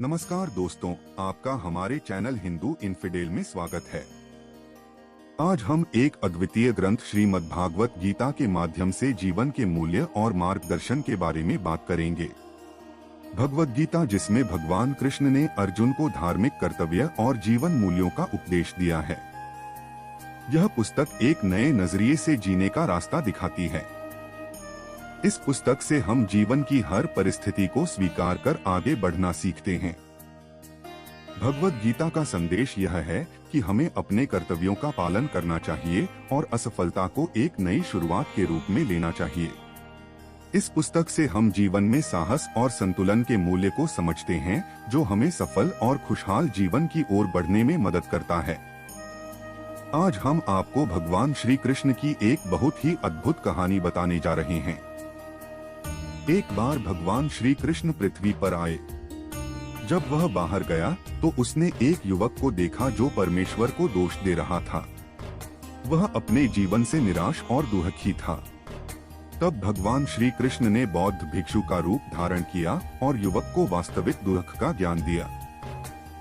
नमस्कार दोस्तों, आपका हमारे चैनल हिंदू इन्फिडेल में स्वागत है। आज हम एक अद्वितीय ग्रंथ श्रीमद् भागवत गीता के माध्यम से जीवन के मूल्य और मार्गदर्शन के बारे में बात करेंगे। भगवत गीता, जिसमें भगवान कृष्ण ने अर्जुन को धार्मिक कर्तव्य और जीवन मूल्यों का उपदेश दिया है। यह पुस्तक एक नए नजरिए से जीने का रास्ता दिखाती है। इस पुस्तक से हम जीवन की हर परिस्थिति को स्वीकार कर आगे बढ़ना सीखते हैं। भगवत गीता का संदेश यह है कि हमें अपने कर्तव्यों का पालन करना चाहिए और असफलता को एक नई शुरुआत के रूप में लेना चाहिए। इस पुस्तक से हम जीवन में साहस और संतुलन के मूल्य को समझते हैं, जो हमें सफल और खुशहाल जीवन की ओर बढ़ने में मदद करता है। आज हम आपको भगवान श्री कृष्ण की एक बहुत ही अद्भुत कहानी बताने जा रहे हैं। एक बार भगवान श्री कृष्ण पृथ्वी पर आए। जब वह बाहर गया तो उसने एक युवक को देखा जो परमेश्वर को दोष दे रहा था। वह अपने जीवन से निराश और दुखी था। तब भगवान श्री कृष्ण ने बौद्ध भिक्षु का रूप धारण किया और युवक को वास्तविक दुख का ज्ञान दिया।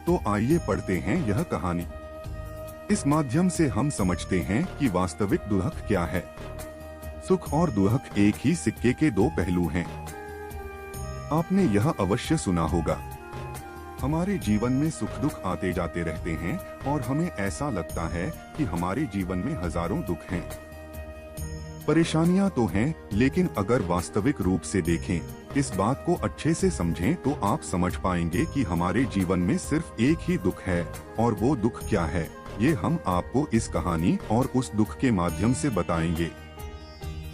तो आइए पढ़ते हैं यह कहानी। इस माध्यम से हम समझते हैं कि वास्तविक दुख क्या है। सुख और दुख एक ही सिक्के के दो पहलू हैं। आपने यह अवश्य सुना होगा, हमारे जीवन में सुख दुख आते जाते रहते हैं और हमें ऐसा लगता है कि हमारे जीवन में हजारों दुख हैं। परेशानियां तो हैं, लेकिन अगर वास्तविक रूप से देखें, इस बात को अच्छे से समझें तो आप समझ पाएंगे कि हमारे जीवन में सिर्फ एक ही दुख है। और वो दुख क्या है, ये हम आपको इस कहानी और उस दुख के माध्यम से बताएंगे।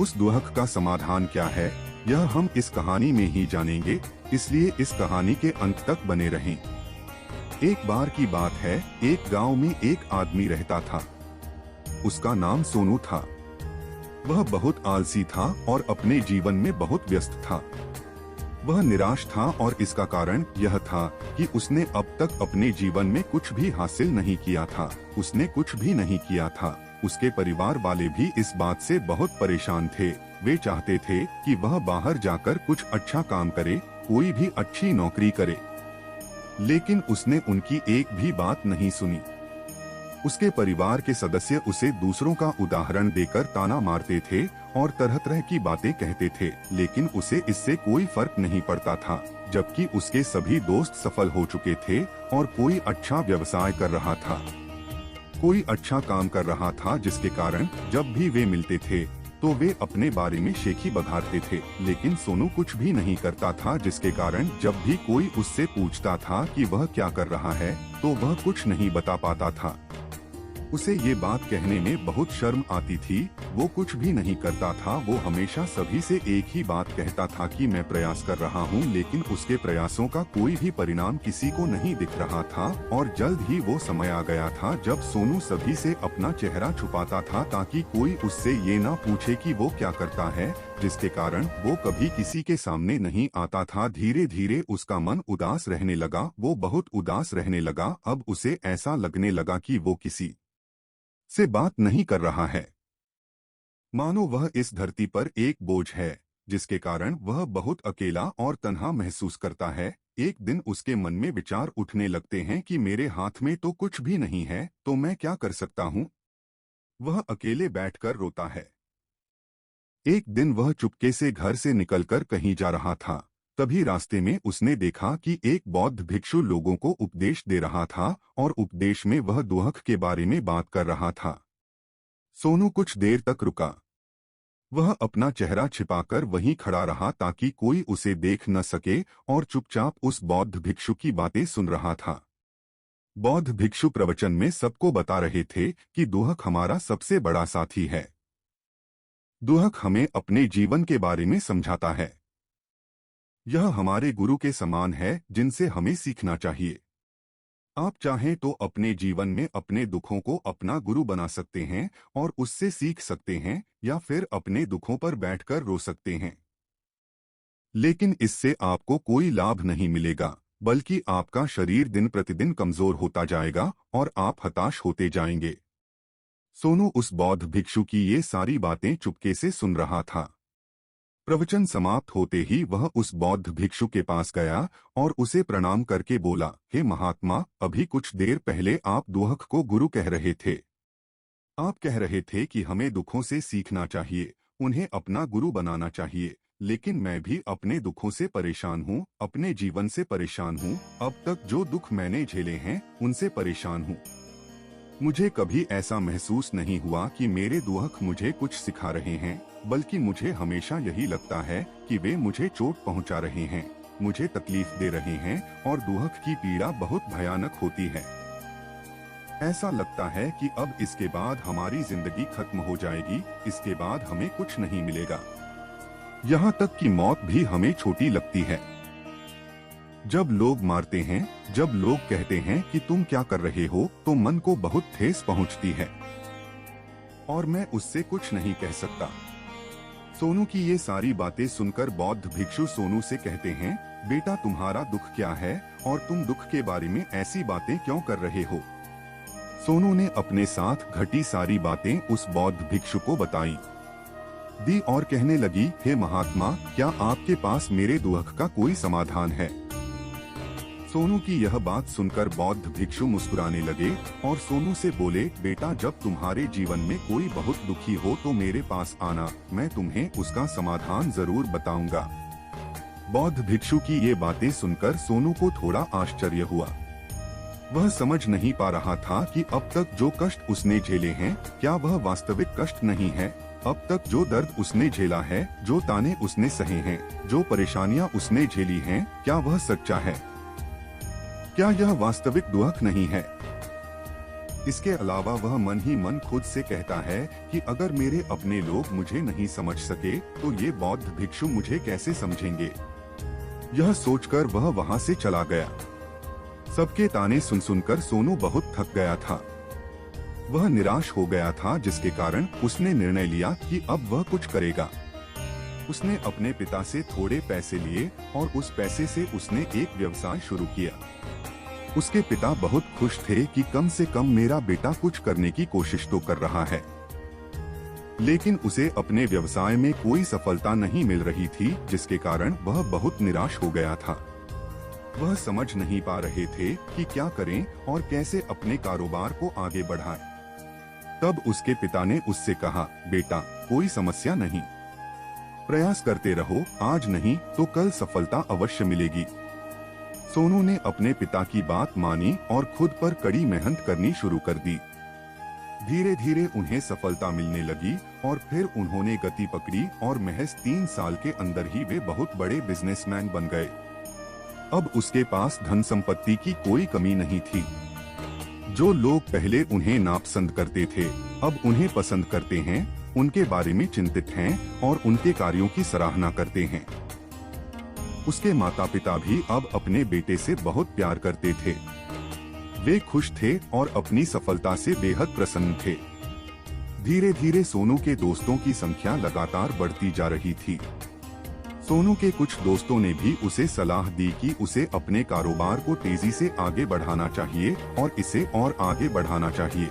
उस दुख का समाधान क्या है, यह हम इस कहानी में ही जानेंगे, इसलिए इस कहानी के अंत तक बने रहें। एक बार की बात है, एक गांव में एक आदमी रहता था। उसका नाम सोनू था। वह बहुत आलसी था और अपने जीवन में बहुत व्यस्त था। वह निराश था और इसका कारण यह था कि उसने अब तक अपने जीवन में कुछ भी हासिल नहीं किया था। उसने कुछ भी नहीं किया था। उसके परिवार वाले भी इस बात से बहुत परेशान थे। वे चाहते थे कि वह बाहर जाकर कुछ अच्छा काम करे, कोई भी अच्छी नौकरी करे, लेकिन उसने उनकी एक भी बात नहीं सुनी। उसके परिवार के सदस्य उसे दूसरों का उदाहरण देकर ताना मारते थे और तरह तरह की बातें कहते थे, लेकिन उसे इससे कोई फर्क नहीं पड़ता था। जबकि उसके सभी दोस्त सफल हो चुके थे और कोई अच्छा व्यवसाय कर रहा था, कोई अच्छा काम कर रहा था, जिसके कारण जब भी वे मिलते थे तो वे अपने बारे में शेखी बघारते थे। लेकिन सोनू कुछ भी नहीं करता था, जिसके कारण जब भी कोई उससे पूछता था कि वह क्या कर रहा है तो वह कुछ नहीं बता पाता था। उसे ये बात कहने में बहुत शर्म आती थी। वो कुछ भी नहीं करता था। वो हमेशा सभी से एक ही बात कहता था कि मैं प्रयास कर रहा हूँ, लेकिन उसके प्रयासों का कोई भी परिणाम किसी को नहीं दिख रहा था। और जल्द ही वो समय आ गया था जब सोनू सभी से अपना चेहरा छुपाता था ताकि कोई उससे ये ना पूछे कि वो क्या करता है, जिसके कारण वो कभी किसी के सामने नहीं आता था। धीरे धीरे उसका मन उदास रहने लगा। वो बहुत उदास रहने लगा। अब उसे ऐसा लगने लगा कि वो किसी से बात नहीं कर रहा है, मानो वह इस धरती पर एक बोझ है, जिसके कारण वह बहुत अकेला और तन्हा महसूस करता है। एक दिन उसके मन में विचार उठने लगते हैं कि मेरे हाथ में तो कुछ भी नहीं है, तो मैं क्या कर सकता हूँ। वह अकेले बैठकर रोता है। एक दिन वह चुपके से घर से निकलकर कहीं जा रहा था। तभी रास्ते में उसने देखा कि एक बौद्ध भिक्षु लोगों को उपदेश दे रहा था और उपदेश में वह दुख के बारे में बात कर रहा था। सोनू कुछ देर तक रुका। वह अपना चेहरा छिपाकर वहीं खड़ा रहा ताकि कोई उसे देख न सके और चुपचाप उस बौद्ध भिक्षु की बातें सुन रहा था। बौद्ध भिक्षु प्रवचन में सबको बता रहे थे कि दुख हमारा सबसे बड़ा साथी है। दुख हमें अपने जीवन के बारे में समझाता है। यह हमारे गुरु के समान है, जिनसे हमें सीखना चाहिए। आप चाहें तो अपने जीवन में अपने दुखों को अपना गुरु बना सकते हैं और उससे सीख सकते हैं, या फिर अपने दुखों पर बैठकर रो सकते हैं। लेकिन इससे आपको कोई लाभ नहीं मिलेगा, बल्कि आपका शरीर दिन प्रतिदिन कमजोर होता जाएगा और आप हताश होते जाएंगे। सोनू उस बौद्ध भिक्षु की ये सारी बातें चुपके से सुन रहा था। प्रवचन समाप्त होते ही वह उस बौद्ध भिक्षु के पास गया और उसे प्रणाम करके बोला, हे महात्मा, अभी कुछ देर पहले आप दुहक को गुरु कह रहे थे। आप कह रहे थे कि हमें दुखों से सीखना चाहिए, उन्हें अपना गुरु बनाना चाहिए, लेकिन मैं भी अपने दुखों से परेशान हूँ, अपने जीवन से परेशान हूँ। अब तक जो दुख मैंने झेले हैं उनसे परेशान हूँ। मुझे कभी ऐसा महसूस नहीं हुआ कि मेरे दुहक मुझे कुछ सिखा रहे हैं, बल्कि मुझे हमेशा यही लगता है कि वे मुझे चोट पहुंचा रहे हैं, मुझे तकलीफ दे रहे हैं और दुहक की पीड़ा बहुत भयानक होती है। ऐसा लगता है कि अब इसके बाद हमारी जिंदगी खत्म हो जाएगी, इसके बाद हमें कुछ नहीं मिलेगा। यहाँ तक कि मौत भी हमें छोटी लगती है। जब लोग मारते हैं, जब लोग कहते हैं कि तुम क्या कर रहे हो, तो मन को बहुत ठेस पहुंचती है और मैं उससे कुछ नहीं कह सकता। सोनू की ये सारी बातें सुनकर बौद्ध भिक्षु सोनू से कहते हैं, बेटा तुम्हारा दुख क्या है और तुम दुख के बारे में ऐसी बातें क्यों कर रहे हो। सोनू ने अपने साथ घटी सारी बातें उस बौद्ध भिक्षु को बताई दी और कहने लगी, हे महात्मा, क्या आपके पास मेरे दुख का कोई समाधान है। सोनू की यह बात सुनकर बौद्ध भिक्षु मुस्कुराने लगे और सोनू से बोले, बेटा जब तुम्हारे जीवन में कोई बहुत दुखी हो तो मेरे पास आना, मैं तुम्हें उसका समाधान जरूर बताऊंगा। बौद्ध भिक्षु की ये बातें सुनकर सोनू को थोड़ा आश्चर्य हुआ। वह समझ नहीं पा रहा था कि अब तक जो कष्ट उसने झेले हैं, क्या वह वास्तविक कष्ट नहीं है। अब तक जो दर्द उसने झेला है, जो ताने उसने सहे हैं, जो परेशानियां उसने झेली हैं, क्या वह सच्चा है? क्या यह वास्तविक दुख नहीं है? इसके अलावा वह मन ही मन खुद से कहता है कि अगर मेरे अपने लोग मुझे नहीं समझ सके तो ये बौद्ध भिक्षु मुझे कैसे समझेंगे। यह सोचकर वह वहां से चला गया। सबके ताने सुन सुनकर सोनू बहुत थक गया था। वह निराश हो गया था, जिसके कारण उसने निर्णय लिया कि अब वह कुछ करेगा। उसने अपने पिता से थोड़े पैसे लिए और उस पैसे से उसने एक व्यवसाय शुरू किया। उसके पिता बहुत खुश थे कि कम से कम मेरा बेटा कुछ करने की कोशिश तो कर रहा है, लेकिन उसे अपने व्यवसाय में कोई सफलता नहीं मिल रही थी, जिसके कारण वह बहुत निराश हो गया था। वह समझ नहीं पा रहे थे कि क्या करें और कैसे अपने कारोबार को आगे बढ़ाएं। तब उसके पिता ने उससे कहा, बेटा कोई समस्या नहीं, प्रयास करते रहो, आज नहीं तो कल सफलता अवश्य मिलेगी। सोनू ने अपने पिता की बात मानी और खुद पर कड़ी मेहनत करनी शुरू कर दी। धीरे धीरे उन्हें सफलता मिलने लगी और फिर उन्होंने गति पकड़ी और महज 3 साल के अंदर ही वे बहुत बड़े बिजनेसमैन बन गए। अब उसके पास धन संपत्ति की कोई कमी नहीं थी। जो लोग पहले उन्हें नापसंद करते थे, अब उन्हें पसंद करते हैं, उनके बारे में चिंतित हैं और उनके कार्यों की सराहना करते हैं। उसके माता पिता भी अब अपने बेटे से बहुत प्यार करते थे। वे खुश थे और अपनी सफलता से बेहद प्रसन्न थे। धीरे धीरे सोनू के दोस्तों की संख्या लगातार बढ़ती जा रही थी। सोनू के कुछ दोस्तों ने भी उसे सलाह दी कि उसे अपने कारोबार को तेजी से आगे बढ़ाना चाहिए और इसे और आगे बढ़ाना चाहिए।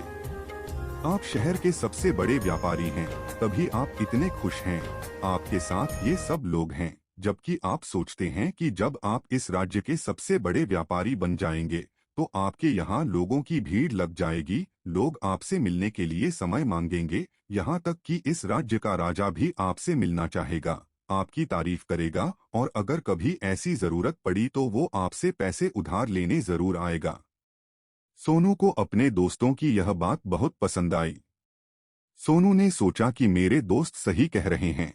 आप शहर के सबसे बड़े व्यापारी हैं, तभी आप इतने खुश हैं। आपके साथ ये सब लोग हैं, जबकि आप सोचते हैं कि जब आप इस राज्य के सबसे बड़े व्यापारी बन जाएंगे तो आपके यहाँ लोगों की भीड़ लग जाएगी, लोग आपसे मिलने के लिए समय मांगेंगे, यहाँ तक कि इस राज्य का राजा भी आपसे मिलना चाहेगा, आपकी तारीफ करेगा और अगर कभी ऐसी जरूरत पड़ी तो वो आपसे पैसे उधार लेने जरूर आएगा। सोनू को अपने दोस्तों की यह बात बहुत पसंद आई। सोनू ने सोचा कि मेरे दोस्त सही कह रहे हैं।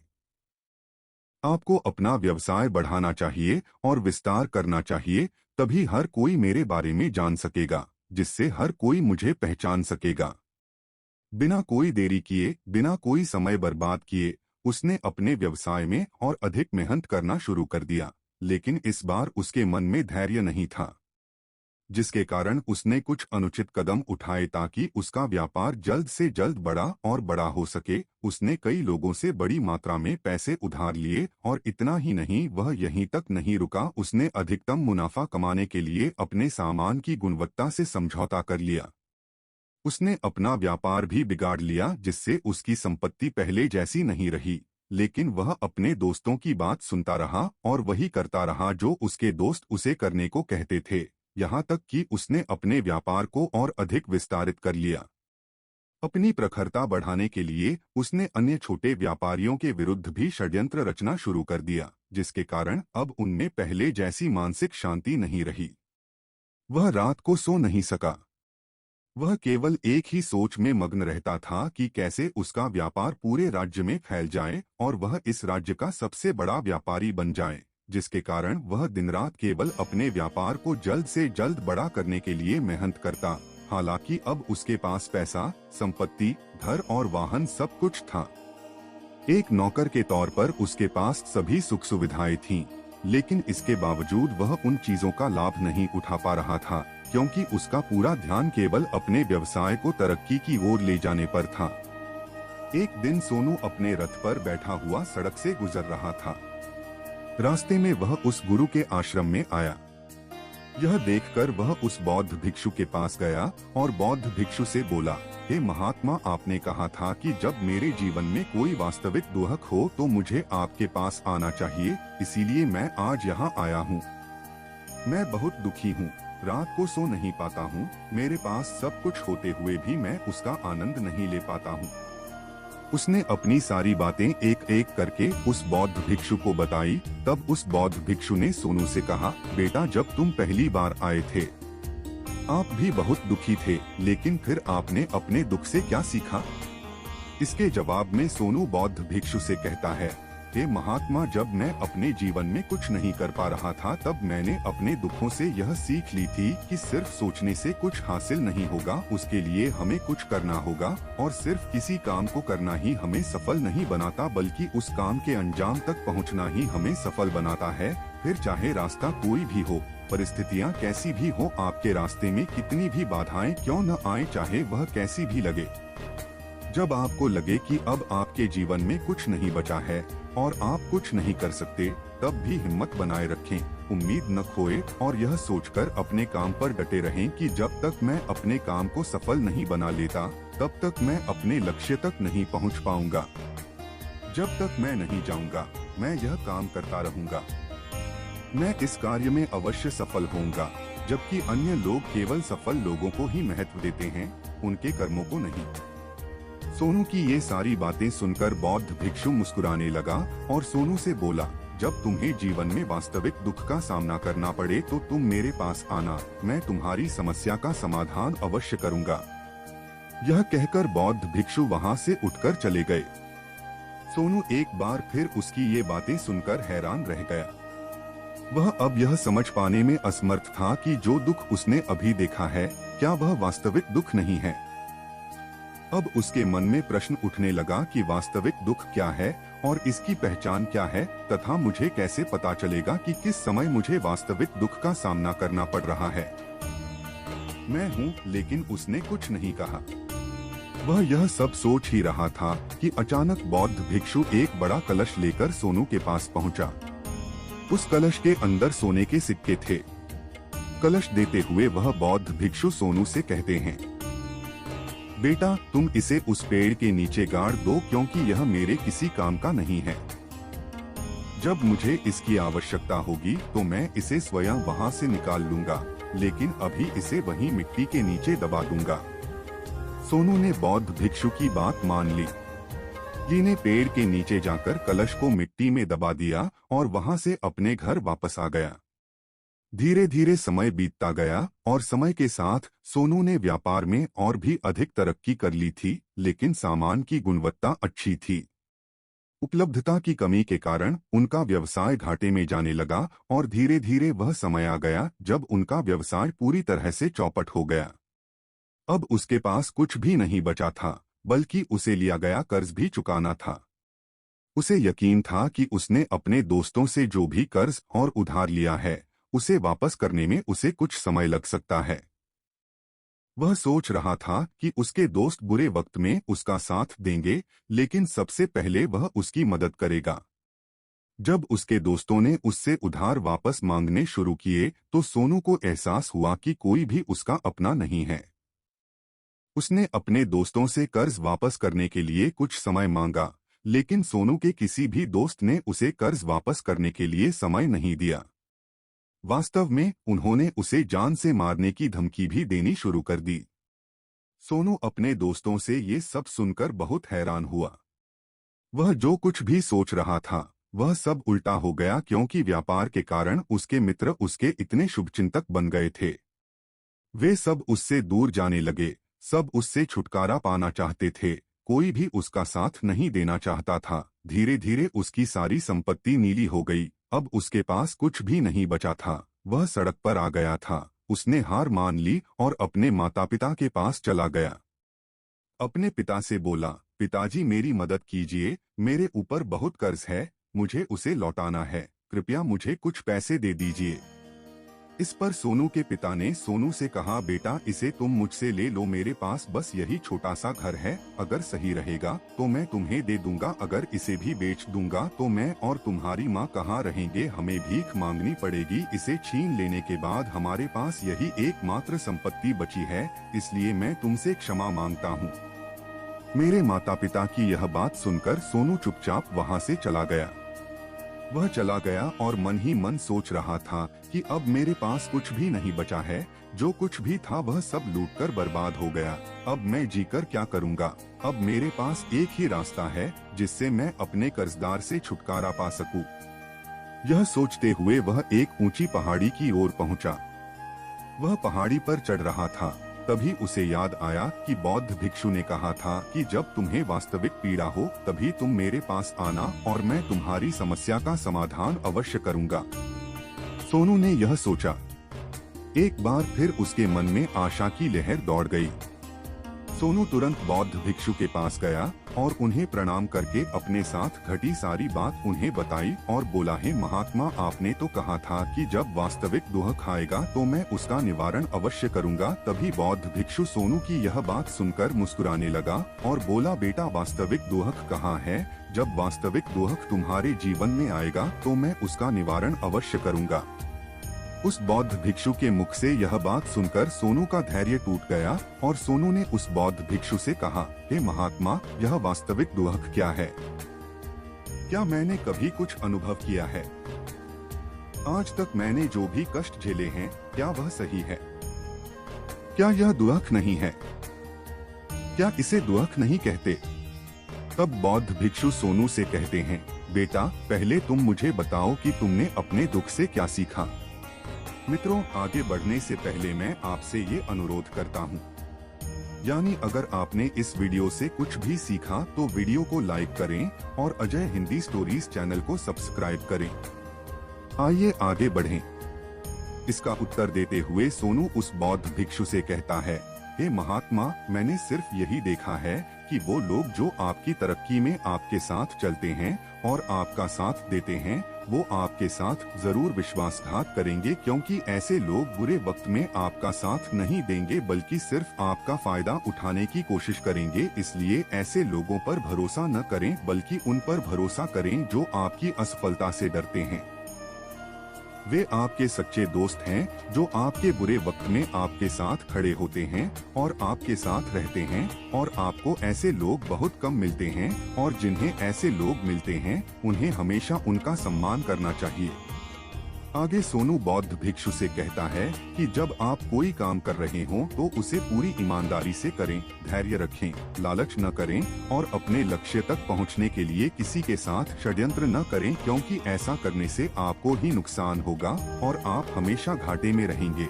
आपको अपना व्यवसाय बढ़ाना चाहिए और विस्तार करना चाहिए, तभी हर कोई मेरे बारे में जान सकेगा, जिससे हर कोई मुझे पहचान सकेगा। बिना कोई देरी किए, बिना कोई समय बर्बाद किए उसने अपने व्यवसाय में और अधिक मेहनत करना शुरू कर दिया, लेकिन इस बार उसके मन में धैर्य नहीं था, जिसके कारण उसने कुछ अनुचित कदम उठाए ताकि उसका व्यापार जल्द से जल्द बड़ा और बड़ा हो सके। उसने कई लोगों से बड़ी मात्रा में पैसे उधार लिए और इतना ही नहीं, वह यहीं तक नहीं रुका, उसने अधिकतम मुनाफा कमाने के लिए अपने सामान की गुणवत्ता से समझौता कर लिया। उसने अपना व्यापार भी बिगाड़ लिया, जिससे उसकी संपत्ति पहले जैसी नहीं रही, लेकिन वह अपने दोस्तों की बात सुनता रहा और वही करता रहा जो उसके दोस्त उसे करने को कहते थे, यहाँ तक कि उसने अपने व्यापार को और अधिक विस्तारित कर लिया। अपनी प्रखरता बढ़ाने के लिए उसने अन्य छोटे व्यापारियों के विरुद्ध भी षड्यंत्र रचना शुरू कर दिया, जिसके कारण अब उनमें पहले जैसी मानसिक शांति नहीं रही। वह रात को सो नहीं सका। वह केवल एक ही सोच में मग्न रहता था कि कैसे उसका व्यापार पूरे राज्य में फैल जाए और वह इस राज्य का सबसे बड़ा व्यापारी बन जाए, जिसके कारण वह दिन रात केवल अपने व्यापार को जल्द से जल्द बड़ा करने के लिए मेहनत करता। हालांकि अब उसके पास पैसा, संपत्ति, घर और वाहन सब कुछ था। एक नौकर के तौर पर उसके पास सभी सुख सुविधाएं थीं, लेकिन इसके बावजूद वह उन चीजों का लाभ नहीं उठा पा रहा था, क्योंकि उसका पूरा ध्यान केवल अपने व्यवसाय को तरक्की की ओर ले जाने पर था। एक दिन सोनू अपने रथ पर बैठा हुआ सड़क से गुजर रहा था। रास्ते में वह उस गुरु के आश्रम में आया। यह देखकर वह उस बौद्ध भिक्षु के पास गया और बौद्ध भिक्षु से बोला, हे महात्मा, आपने कहा था कि जब मेरे जीवन में कोई वास्तविक दुख हो तो मुझे आपके पास आना चाहिए, इसीलिए मैं आज यहाँ आया हूँ। मैं बहुत दुखी हूँ, रात को सो नहीं पाता हूँ, मेरे पास सब कुछ होते हुए भी मैं उसका आनंद नहीं ले पाता हूँ। उसने अपनी सारी बातें एक एक करके उस बौद्ध भिक्षु को बताई। तब उस बौद्ध भिक्षु ने सोनू से कहा, बेटा, जब तुम पहली बार आए थे आप भी बहुत दुखी थे, लेकिन फिर आपने अपने दुख से क्या सीखा? इसके जवाब में सोनू बौद्ध भिक्षु से कहता है, हे महात्मा, जब मैं अपने जीवन में कुछ नहीं कर पा रहा था तब मैंने अपने दुखों से यह सीख ली थी कि सिर्फ सोचने से कुछ हासिल नहीं होगा, उसके लिए हमें कुछ करना होगा, और सिर्फ किसी काम को करना ही हमें सफल नहीं बनाता, बल्कि उस काम के अंजाम तक पहुंचना ही हमें सफल बनाता है। फिर चाहे रास्ता कोई भी हो, परिस्थितियां कैसी भी हो, आपके रास्ते में कितनी भी बाधाएं क्यों न आए, चाहे वह कैसी भी लगे, जब आपको लगे कि अब आपके जीवन में कुछ नहीं बचा है और आप कुछ नहीं कर सकते, तब भी हिम्मत बनाए रखें, उम्मीद न खोए और यह सोचकर अपने काम पर डटे रहें कि जब तक मैं अपने काम को सफल नहीं बना लेता, तब तक मैं अपने लक्ष्य तक नहीं पहुंच पाऊंगा। जब तक मैं नहीं जाऊंगा, मैं यह काम करता रहूंगा। मैं इस कार्य में अवश्य सफल होऊंगा, जबकि अन्य लोग केवल सफल लोगों को ही महत्व देते हैं, उनके कर्मों को नहीं। सोनू की ये सारी बातें सुनकर बौद्ध भिक्षु मुस्कुराने लगा और सोनू से बोला, जब तुम्हें जीवन में वास्तविक दुख का सामना करना पड़े तो तुम मेरे पास आना, मैं तुम्हारी समस्या का समाधान अवश्य करूंगा। यह कहकर बौद्ध भिक्षु वहां से उठकर चले गए। सोनू एक बार फिर उसकी ये बातें सुनकर हैरान रह गया। वह अब यह समझ पाने में असमर्थ था कि जो दुख उसने अभी देखा है, क्या वह वास्तविक दुख नहीं है। अब उसके मन में प्रश्न उठने लगा कि वास्तविक दुख क्या है और इसकी पहचान क्या है, तथा मुझे कैसे पता चलेगा कि किस समय मुझे वास्तविक दुख का सामना करना पड़ रहा है। मैं हूँ, लेकिन उसने कुछ नहीं कहा। वह यह सब सोच ही रहा था कि अचानक बौद्ध भिक्षु एक बड़ा कलश लेकर सोनू के पास पहुँचा। उस कलश के अंदर सोने के सिक्के थे। कलश देते हुए वह बौद्ध भिक्षु सोनू से कहते हैं, बेटा, तुम इसे उस पेड़ के नीचे गाड़ दो, क्योंकि यह मेरे किसी काम का नहीं है। जब मुझे इसकी आवश्यकता होगी तो मैं इसे स्वयं वहां से निकाल लूंगा, लेकिन अभी इसे वहीं मिट्टी के नीचे दबा दूंगा। सोनू ने बौद्ध भिक्षु की बात मान ली। ने पेड़ के नीचे जाकर कलश को मिट्टी में दबा दिया और वहां से अपने घर वापस आ गया। धीरे धीरे समय बीतता गया और समय के साथ सोनू ने व्यापार में और भी अधिक तरक्की कर ली थी, लेकिन सामान की गुणवत्ता अच्छी थी। उपलब्धता की कमी के कारण उनका व्यवसाय घाटे में जाने लगा और धीरे धीरे वह समय आ गया जब उनका व्यवसाय पूरी तरह से चौपट हो गया। अब उसके पास कुछ भी नहीं बचा था, बल्कि उसे लिया गया कर्ज भी चुकाना था। उसे यकीन था कि उसने अपने दोस्तों से जो भी कर्ज और उधार लिया है, उसे वापस करने में उसे कुछ समय लग सकता है। वह सोच रहा था कि उसके दोस्त बुरे वक्त में उसका साथ देंगे, लेकिन सबसे पहले वह उसकी मदद करेगा। जब उसके दोस्तों ने उससे उधार वापस मांगने शुरू किए तो सोनू को एहसास हुआ कि कोई भी उसका अपना नहीं है। उसने अपने दोस्तों से कर्ज वापस करने के लिए कुछ समय मांगा, लेकिन सोनू के किसी भी दोस्त ने उसे कर्ज वापस करने के लिए समय नहीं दिया। वास्तव में उन्होंने उसे जान से मारने की धमकी भी देनी शुरू कर दी। सोनू अपने दोस्तों से ये सब सुनकर बहुत हैरान हुआ। वह जो कुछ भी सोच रहा था वह सब उल्टा हो गया, क्योंकि व्यापार के कारण उसके मित्र उसके इतने शुभचिंतक बन गए थे। वे सब उससे दूर जाने लगे, सब उससे छुटकारा पाना चाहते थे, कोई भी उसका साथ नहीं देना चाहता था। धीरे धीरे उसकी सारी संपत्ति नीली हो गई, अब उसके पास कुछ भी नहीं बचा था। वह सड़क पर आ गया था। उसने हार मान ली और अपने माता पिता के पास चला गया। अपने पिता से बोला, पिताजी मेरी मदद कीजिए, मेरे ऊपर बहुत कर्ज है, मुझे उसे लौटाना है, कृपया मुझे कुछ पैसे दे दीजिए। इस पर सोनू के पिता ने सोनू से कहा, बेटा इसे तुम मुझसे ले लो, मेरे पास बस यही छोटा सा घर है, अगर सही रहेगा तो मैं तुम्हें दे दूंगा, अगर इसे भी बेच दूंगा तो मैं और तुम्हारी माँ कहाँ रहेंगे, हमें भीख मांगनी पड़ेगी। इसे छीन लेने के बाद हमारे पास यही एकमात्र संपत्ति बची है, इसलिए मैं तुमसे क्षमा मांगता हूँ। मेरे माता पिता की यह बात सुनकर सोनू चुपचाप वहाँ से चला गया। वह चला गया और मन ही मन सोच रहा था कि अब मेरे पास कुछ भी नहीं बचा है, जो कुछ भी था वह सब लूटकर बर्बाद हो गया, अब मैं जीकर क्या करूँगा। अब मेरे पास एक ही रास्ता है जिससे मैं अपने कर्जदार से छुटकारा पा सकूं। यह सोचते हुए वह एक ऊंची पहाड़ी की ओर पहुंचा। वह पहाड़ी पर चढ़ रहा था, तभी उसे याद आया कि बौद्ध भिक्षु ने कहा था कि जब तुम्हें वास्तविक पीड़ा हो तभी तुम मेरे पास आना और मैं तुम्हारी समस्या का समाधान अवश्य करूंगा। सोनू ने यह सोचा। एक बार फिर उसके मन में आशा की लहर दौड़ गई। सोनू तुरंत बौद्ध भिक्षु के पास गया और उन्हें प्रणाम करके अपने साथ घटी सारी बात उन्हें बताई और बोला, हे महात्मा, आपने तो कहा था कि जब वास्तविक दुख आएगा तो मैं उसका निवारण अवश्य करूंगा। तभी बौद्ध भिक्षु सोनू की यह बात सुनकर मुस्कुराने लगा और बोला, बेटा वास्तविक दुख कहाँ है, जब वास्तविक दुख तुम्हारे जीवन में आएगा तो मैं उसका निवारण अवश्य करूंगा। उस बौद्ध भिक्षु के मुख से यह बात सुनकर सोनू का धैर्य टूट गया और सोनू ने उस बौद्ध भिक्षु से कहा, हे महात्मा, यह वास्तविक दुख क्या है? क्या मैंने कभी कुछ अनुभव किया है? आज तक मैंने जो भी कष्ट झेले हैं, क्या वह सही है? क्या यह दुख नहीं है? क्या इसे दुख नहीं कहते? तब बौद्ध भिक्षु सोनू से कहते हैं, बेटा पहले तुम मुझे बताओ कि तुमने अपने दुख से क्या सीखा। मित्रों, आगे बढ़ने से पहले मैं आपसे ये अनुरोध करता हूँ, यानी अगर आपने इस वीडियो से कुछ भी सीखा तो वीडियो को लाइक करें और अजय हिंदी स्टोरीज चैनल को सब्सक्राइब करें। आइए आगे बढ़ें। इसका उत्तर देते हुए सोनू उस बौद्ध भिक्षु से कहता है, हे महात्मा, मैंने सिर्फ यही देखा है कि वो लोग जो आपकी तरक्की में आपके साथ चलते हैं और आपका साथ देते हैं, वो आपके साथ जरूर विश्वासघात करेंगे, क्योंकि ऐसे लोग बुरे वक्त में आपका साथ नहीं देंगे बल्कि सिर्फ आपका फायदा उठाने की कोशिश करेंगे। इसलिए ऐसे लोगों पर भरोसा न करें बल्कि उन पर भरोसा करें जो आपकी असफलता से डरते हैं। वे आपके सच्चे दोस्त हैं जो आपके बुरे वक्त में आपके साथ खड़े होते हैं और आपके साथ रहते हैं, और आपको ऐसे लोग बहुत कम मिलते हैं, और जिन्हें ऐसे लोग मिलते हैं उन्हें हमेशा उनका सम्मान करना चाहिए। आगे सोनू बौद्ध भिक्षु से कहता है कि जब आप कोई काम कर रहे हों तो उसे पूरी ईमानदारी से करें, धैर्य रखें, लालच न करें और अपने लक्ष्य तक पहुंचने के लिए किसी के साथ षड्यंत्र न करें, क्योंकि ऐसा करने से आपको ही नुकसान होगा और आप हमेशा घाटे में रहेंगे।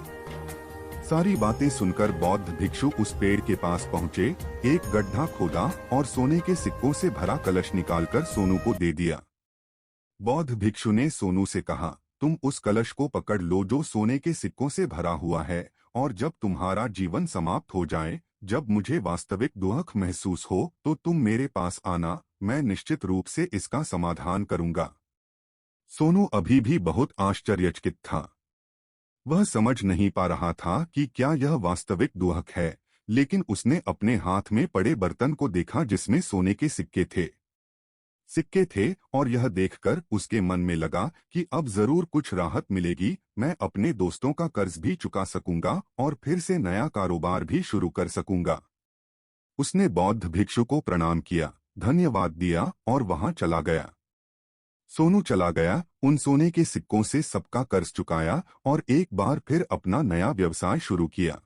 सारी बातें सुनकर बौद्ध भिक्षु उस पेड़ के पास पहुँचे, एक गड्ढा खोदा और सोने के सिक्कों से भरा कलश निकालकर सोनू को दे दिया। बौद्ध भिक्षु ने सोनू से कहा, तुम उस कलश को पकड़ लो जो सोने के सिक्कों से भरा हुआ है, और जब तुम्हारा जीवन समाप्त हो जाए, जब मुझे वास्तविक दुख महसूस हो तो तुम मेरे पास आना, मैं निश्चित रूप से इसका समाधान करूंगा। सोनू अभी भी बहुत आश्चर्यचकित था। वह समझ नहीं पा रहा था कि क्या यह वास्तविक दुख है, लेकिन उसने अपने हाथ में पड़े बर्तन को देखा जिसमें सोने के सिक्के थे और यह देखकर उसके मन में लगा कि अब जरूर कुछ राहत मिलेगी, मैं अपने दोस्तों का कर्ज भी चुका सकूंगा और फिर से नया कारोबार भी शुरू कर सकूंगा। उसने बौद्ध भिक्षु को प्रणाम किया, धन्यवाद दिया और वहां चला गया। सोनू चला गया, उन सोने के सिक्कों से सबका कर्ज चुकाया और एक बार फिर अपना नया व्यवसाय शुरू किया।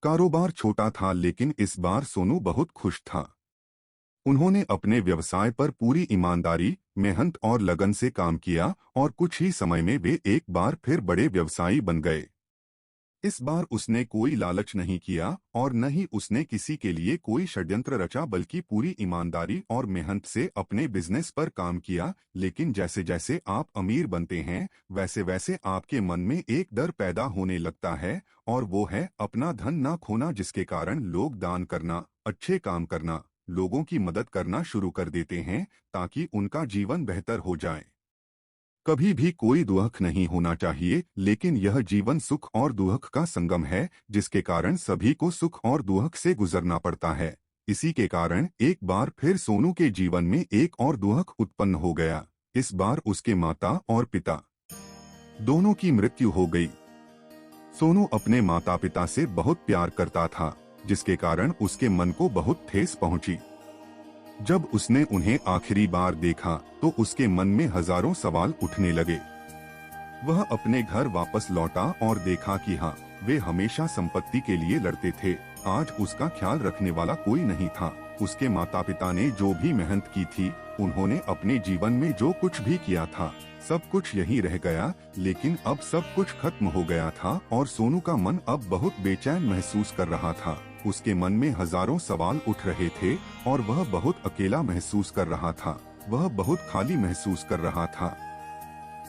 कारोबार छोटा था लेकिन इस बार सोनू बहुत खुश था। उन्होंने अपने व्यवसाय पर पूरी ईमानदारी, मेहनत और लगन से काम किया और कुछ ही समय में वे एक बार फिर बड़े व्यवसायी बन गए। इस बार उसने कोई लालच नहीं किया और न ही उसने किसी के लिए कोई षड्यंत्र रचा, बल्कि पूरी ईमानदारी और मेहनत से अपने बिजनेस पर काम किया। लेकिन जैसे जैसे आप अमीर बनते हैं, वैसे वैसे आपके मन में एक डर पैदा होने लगता है, और वो है अपना धन ना खोना, जिसके कारण लोग दान करना, अच्छे काम करना, लोगों की मदद करना शुरू कर देते हैं ताकि उनका जीवन बेहतर हो जाए। कभी भी कोई दुख नहीं होना चाहिए, लेकिन यह जीवन सुख और दुख का संगम है, जिसके कारण सभी को सुख और दुख से गुजरना पड़ता है। इसी के कारण एक बार फिर सोनू के जीवन में एक और दुख उत्पन्न हो गया। इस बार उसके माता और पिता दोनों की मृत्यु हो गई। सोनू अपने माता पिता से बहुत प्यार करता था, जिसके कारण उसके मन को बहुत ठेस पहुंची। जब उसने उन्हें आखिरी बार देखा तो उसके मन में हजारों सवाल उठने लगे। वह अपने घर वापस लौटा और देखा कि हाँ, वे हमेशा संपत्ति के लिए लड़ते थे, आज उसका ख्याल रखने वाला कोई नहीं था। उसके माता पिता ने जो भी मेहनत की थी, उन्होंने अपने जीवन में जो कुछ भी किया था, सब कुछ यहीं रह गया। लेकिन अब सब कुछ खत्म हो गया था और सोनू का मन अब बहुत बेचैन महसूस कर रहा था। उसके मन में हजारों सवाल उठ रहे थे और वह बहुत अकेला महसूस कर रहा था। वह बहुत खाली महसूस कर रहा था।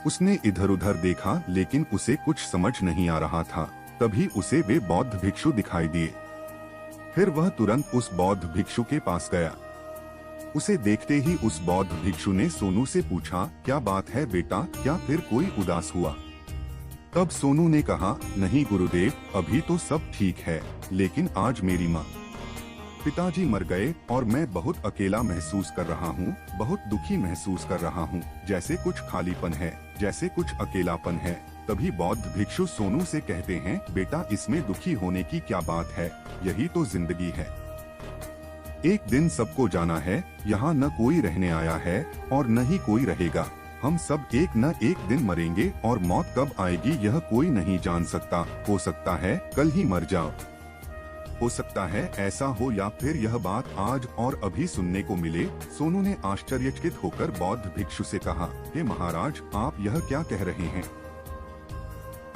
उसने इधर उधर देखा लेकिन उसे कुछ समझ नहीं आ रहा था। तभी उसे वे बौद्ध भिक्षु दिखाई दिए। फिर वह तुरंत उस बौद्ध भिक्षु के पास गया। उसे देखते ही उस बौद्ध भिक्षु ने सोनू से पूछा, क्या बात है बेटा, क्या फिर कोई उदास हुआ? तब सोनू ने कहा, नहीं गुरुदेव, अभी तो सब ठीक है, लेकिन आज मेरी माँ पिताजी मर गए और मैं बहुत अकेला महसूस कर रहा हूँ, बहुत दुखी महसूस कर रहा हूँ, जैसे कुछ खालीपन है, जैसे कुछ अकेलापन है। तभी बौद्ध भिक्षु सोनू से कहते हैं, बेटा इसमें दुखी होने की क्या बात है, यही तो जिंदगी है। एक दिन सबको जाना है, यहाँ न कोई रहने आया है और न ही कोई रहेगा। हम सब एक न एक दिन मरेंगे और मौत कब आएगी यह कोई नहीं जान सकता। हो सकता है कल ही मर जाओ, हो सकता है ऐसा हो, या फिर यह बात आज और अभी सुनने को मिले। सोनू ने आश्चर्यचकित होकर बौद्ध भिक्षु से कहा, हे महाराज, आप यह क्या कह रहे हैं?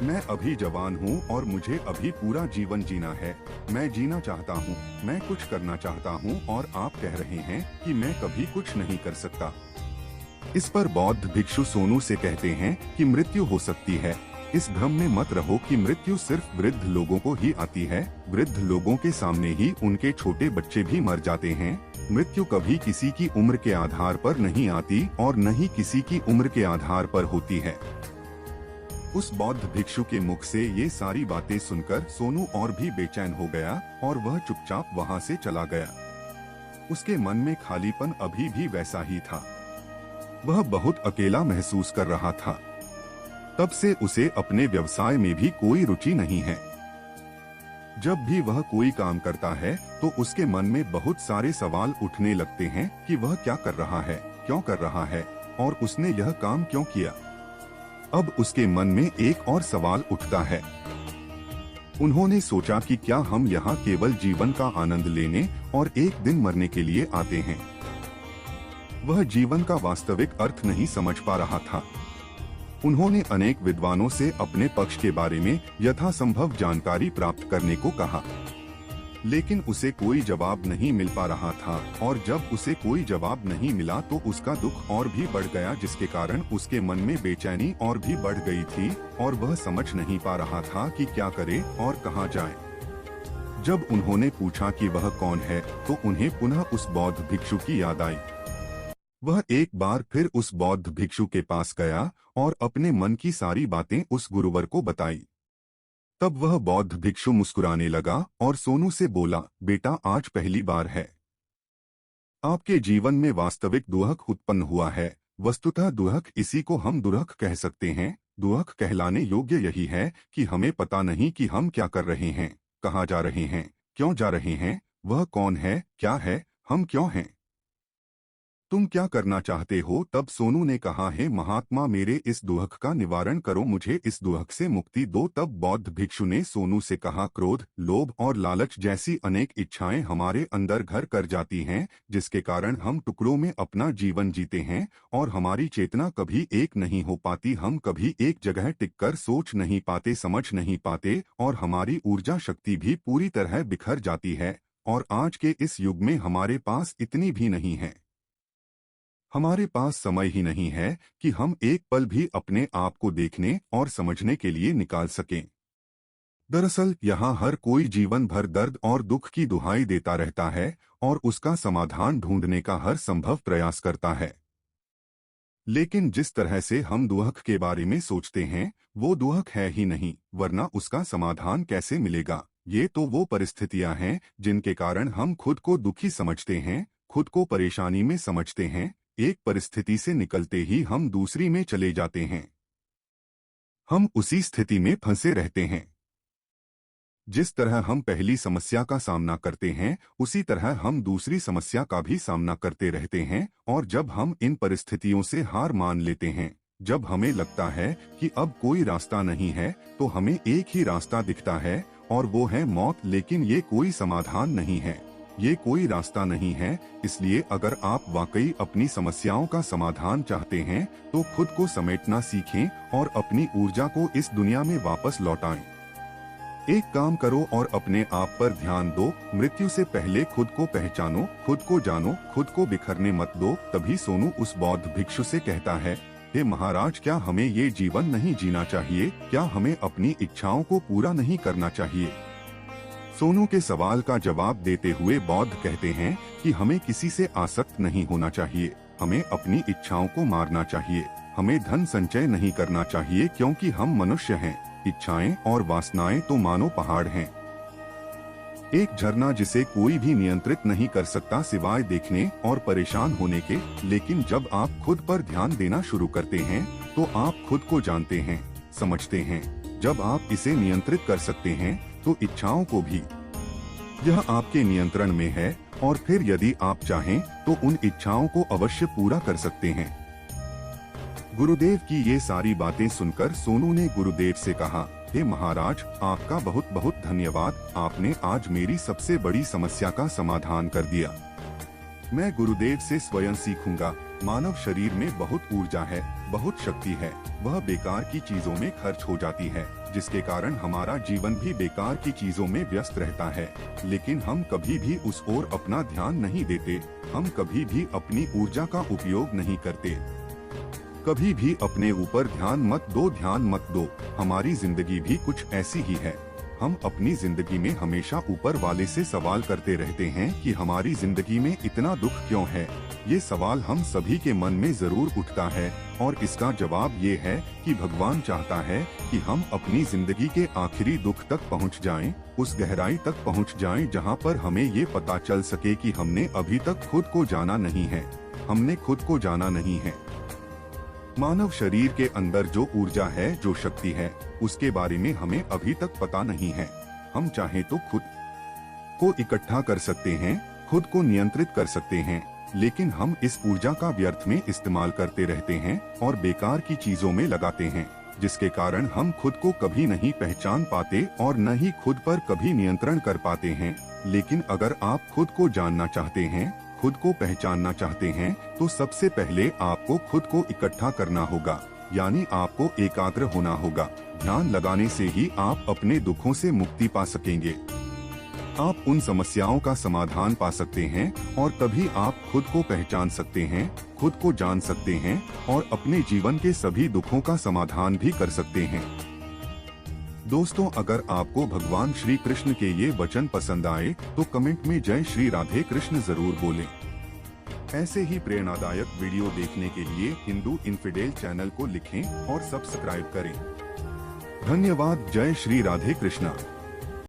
मैं अभी जवान हूँ और मुझे अभी पूरा जीवन जीना है। मैं जीना चाहता हूँ, मैं कुछ करना चाहता हूँ, और आप कह रहे हैं कि मैं कभी कुछ नहीं कर सकता। इस पर बौद्ध भिक्षु सोनू से कहते हैं कि मृत्यु हो सकती है, इस भ्रम में मत रहो कि मृत्यु सिर्फ वृद्ध लोगों को ही आती है। वृद्ध लोगों के सामने ही उनके छोटे बच्चे भी मर जाते हैं। मृत्यु कभी किसी की उम्र के आधार पर नहीं आती और न ही किसी की उम्र के आधार पर होती है। उस बौद्ध भिक्षु के मुख से ये सारी बातें सुनकर सोनू और भी बेचैन हो गया और वह चुपचाप वहाँ से चला गया। उसके मन में खालीपन अभी भी वैसा ही था। वह बहुत अकेला महसूस कर रहा था। तब से उसे अपने व्यवसाय में भी कोई रुचि नहीं है। जब भी वह कोई काम करता है तो उसके मन में बहुत सारे सवाल उठने लगते हैं कि वह क्या कर रहा है, क्यों कर रहा है, और उसने यह काम क्यों किया। अब उसके मन में एक और सवाल उठता है। उन्होंने सोचा कि क्या हम यहाँ केवल जीवन का आनंद लेने और एक दिन मरने के लिए आते हैं? वह जीवन का वास्तविक अर्थ नहीं समझ पा रहा था। उन्होंने अनेक विद्वानों से अपने पक्ष के बारे में यथासंभव जानकारी प्राप्त करने को कहा, लेकिन उसे कोई जवाब नहीं मिल पा रहा था। और जब उसे कोई जवाब नहीं मिला तो उसका दुख और भी बढ़ गया, जिसके कारण उसके मन में बेचैनी और भी बढ़ गई थी और वह समझ नहीं पा रहा था कि क्या करे और कहाँ जाए। जब उन्होंने पूछा कि वह कौन है तो उन्हें पुनः उस बौद्ध भिक्षु की याद आई। वह एक बार फिर उस बौद्ध भिक्षु के पास गया और अपने मन की सारी बातें उस गुरुवर को बताई। तब वह बौद्ध भिक्षु मुस्कुराने लगा और सोनू से बोला, बेटा आज पहली बार है आपके जीवन में वास्तविक दुख उत्पन्न हुआ है। वस्तुतः दुख इसी को हम दुख कह सकते हैं। दुख कहलाने योग्य यही है कि हमें पता नहीं कि हम क्या कर रहे हैं, कहाँ जा रहे हैं, क्यों जा रहे हैं, वह कौन है, क्या है, हम क्यों हैं। तुम क्या करना चाहते हो? तब सोनू ने कहा, है महात्मा, मेरे इस दुख का निवारण करो, मुझे इस दुख से मुक्ति दो। तब बौद्ध भिक्षु ने सोनू से कहा, क्रोध, लोभ और लालच जैसी अनेक इच्छाएं हमारे अंदर घर कर जाती हैं, जिसके कारण हम टुकड़ों में अपना जीवन जीते हैं और हमारी चेतना कभी एक नहीं हो पाती। हम कभी एक जगह टिककर सोच नहीं पाते, समझ नहीं पाते और हमारी ऊर्जा शक्ति भी पूरी तरह बिखर जाती है। और आज के इस युग में हमारे पास इतनी भी नहीं है, हमारे पास समय ही नहीं है कि हम एक पल भी अपने आप को देखने और समझने के लिए निकाल सकें। दरअसल यहाँ हर कोई जीवन भर दर्द और दुख की दुहाई देता रहता है और उसका समाधान ढूंढने का हर संभव प्रयास करता है। लेकिन जिस तरह से हम दुख के बारे में सोचते हैं वो दुख है ही नहीं, वरना उसका समाधान कैसे मिलेगा? ये तो वो परिस्थितियां हैं जिनके कारण हम खुद को दुखी समझते हैं, खुद को परेशानी में समझते हैं। एक परिस्थिति से निकलते ही हम दूसरी में चले जाते हैं, हम उसी स्थिति में फंसे रहते हैं। जिस तरह हम पहली समस्या का सामना करते हैं उसी तरह हम दूसरी समस्या का भी सामना करते रहते हैं। और जब हम इन परिस्थितियों से हार मान लेते हैं, जब हमें लगता है कि अब कोई रास्ता नहीं है, तो हमें एक ही रास्ता दिखता है और वो है मौत। लेकिन ये कोई समाधान नहीं है, ये कोई रास्ता नहीं है। इसलिए अगर आप वाकई अपनी समस्याओं का समाधान चाहते हैं तो खुद को समेटना सीखें और अपनी ऊर्जा को इस दुनिया में वापस लौटाएं। एक काम करो और अपने आप पर ध्यान दो। मृत्यु से पहले खुद को पहचानो, खुद को जानो, खुद को बिखरने मत दो। तभी सोनू उस बौद्ध भिक्षु से कहता है, हे महाराज, क्या हमें ये जीवन नहीं जीना चाहिए? क्या हमें अपनी इच्छाओं को पूरा नहीं करना चाहिए? सोनू के सवाल का जवाब देते हुए बौद्ध कहते हैं कि हमें किसी से आसक्त नहीं होना चाहिए, हमें अपनी इच्छाओं को मारना चाहिए, हमें धन संचय नहीं करना चाहिए, क्योंकि हम मनुष्य हैं। इच्छाएं और वासनाएं तो मानो पहाड़ हैं, एक झरना जिसे कोई भी नियंत्रित नहीं कर सकता सिवाय देखने और परेशान होने के। लेकिन जब आप खुद पर ध्यान देना शुरू करते हैं तो आप खुद को जानते हैं, समझते हैं। जब आप इसे नियंत्रित कर सकते हैं तो इच्छाओं को भी। यह आपके नियंत्रण में है और फिर यदि आप चाहें तो उन इच्छाओं को अवश्य पूरा कर सकते हैं। गुरुदेव की ये सारी बातें सुनकर सोनू ने गुरुदेव से कहा, हे महाराज, आपका बहुत बहुत धन्यवाद। आपने आज मेरी सबसे बड़ी समस्या का समाधान कर दिया। मैं गुरुदेव से स्वयं सीखूंगा। मानव शरीर में बहुत ऊर्जा है, बहुत शक्ति है, वह बेकार की चीजों में खर्च हो जाती है, जिसके कारण हमारा जीवन भी बेकार की चीजों में व्यस्त रहता है। लेकिन हम कभी भी उस ओर अपना ध्यान नहीं देते, हम कभी भी अपनी ऊर्जा का उपयोग नहीं करते। कभी भी अपने ऊपर ध्यान मत दो, ध्यान मत दो। हमारी जिंदगी भी कुछ ऐसी ही है। हम अपनी जिंदगी में हमेशा ऊपर वाले से सवाल करते रहते हैं कि हमारी जिंदगी में इतना दुख क्यों है। ये सवाल हम सभी के मन में जरूर उठता है और इसका जवाब ये है कि भगवान चाहता है कि हम अपनी जिंदगी के आखिरी दुख तक पहुंच जाएं, उस गहराई तक पहुंच जाएं जहां पर हमें ये पता चल सके कि हमने अभी तक खुद को जाना नहीं है, हमने खुद को जाना नहीं है। मानव शरीर के अंदर जो ऊर्जा है, जो शक्ति है, उसके बारे में हमें अभी तक पता नहीं है। हम चाहें तो खुद को इकट्ठा कर सकते हैं, खुद को नियंत्रित कर सकते हैं, लेकिन हम इस ऊर्जा का व्यर्थ में इस्तेमाल करते रहते हैं और बेकार की चीजों में लगाते हैं, जिसके कारण हम खुद को कभी नहीं पहचान पाते और न ही खुद पर कभी नियंत्रण कर पाते हैं। लेकिन अगर आप खुद को जानना चाहते हैं, खुद को पहचानना चाहते हैं, तो सबसे पहले आपको खुद को इकट्ठा करना होगा, यानी आपको एकाग्र होना होगा। ध्यान लगाने से ही आप अपने दुखों से मुक्ति पा सकेंगे, आप उन समस्याओं का समाधान पा सकते हैं और तभी आप खुद को पहचान सकते हैं, खुद को जान सकते हैं और अपने जीवन के सभी दुखों का समाधान भी कर सकते हैं। दोस्तों, अगर आपको भगवान श्री कृष्ण के ये वचन पसंद आए तो कमेंट में जय श्री राधे कृष्ण जरूर बोलें। ऐसे ही प्रेरणादायक वीडियो देखने के लिए हिंदू इन्फिडेल चैनल को लिखें और सब्सक्राइब करें। धन्यवाद। जय श्री राधे कृष्णा।